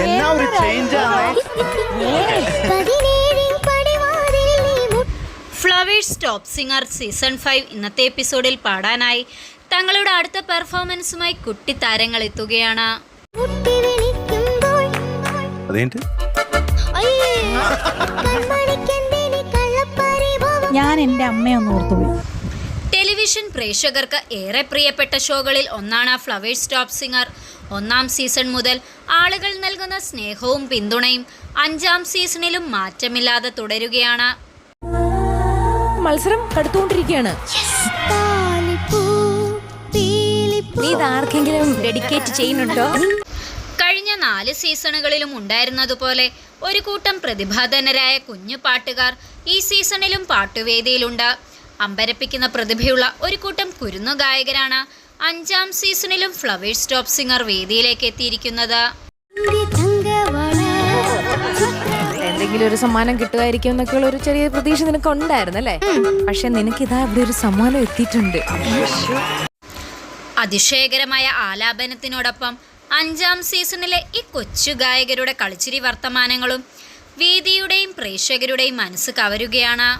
എന്നാ ഒരു ചേഞ്ച് ആണ്. ഫ്ലവേഴ്സ് ടോപ്പ് സിംഗർ സീസൺ 5 ഇന്നത്തെ എപ്പിസോഡിൽ പാടാനായി തങ്ങളുടെ അടുത്ത പെർഫോമൻസുമായി കുട്ടി താരങ്ങൾ എത്തുകയാണ്. ഞാൻ എൻ്റെ അമ്മയൊന്ന് ഓർത്തുപോയി. ടെലിവിഷൻ പ്രേക്ഷകർക്ക് ഏറെ പ്രിയപ്പെട്ട ഷോകളിൽ ഒന്നാണ് ഫ്ലവേഴ്സ് ടോപ്പ് സിംഗർ. 1-ാം സീസൺ മുതൽ ആളുകൾ നൽകുന്ന സ്നേഹവും പിന്തുണയും 5-ാം സീസണിലും മാറ്റമില്ലാതെ തുടരുകയാണ്. മത്സരം കടുത്തുകൊണ്ടിരിക്കുകയാണ്. നീ ഇത് ആർക്കെങ്കിലും ഡെഡിക്കേറ്റ് ചെയ്യുന്നുണ്ടോ? കഴിഞ്ഞ 4 സീസണുകളിലും ഉണ്ടായിരുന്നതുപോലെ ഒരു കൂട്ടം പ്രതിഭാധനരായ കുഞ്ഞു പാട്ടുകാർ ഈ സീസണിലും പാട്ടുവേദിയിലുണ്ട്. അമ്പരപ്പിക്കുന്ന പ്രതിഭയുള്ള ഒരു കൂട്ടം കുരുന്നു ഗായകരാണ് 5-ാം സീസണിലും ഫ്ലവേഴ്സ് ടോപ്പ് സിംഗർ വേദിയിലേക്ക് എത്തിയിരിക്കുന്നത്. എന്തെങ്കിലും ഒരു സമ്മാനം കിട്ടുമായിരിക്കും എന്നൊക്കെയുള്ള ഒരു ചെറിയ പ്രതീക്ഷ നിനക്ക് ഉണ്ടായിരുന്നല്ലേ? പക്ഷെ നിനക്കിതാ ഇവിടെ ഒരു സമ്മാനം എത്തിയിട്ടുണ്ട്. അതിശയകരമായ ആലാപനത്തിനോടൊപ്പം 5-ാം സീസണിലെ ഈ കൊച്ചു ഗായകരുടെ കളിച്ചിരി വർത്തമാനങ്ങളും വേദിയുടെയും പ്രേക്ഷകരുടെയും മനസ്സ് കവരുകയാണ്.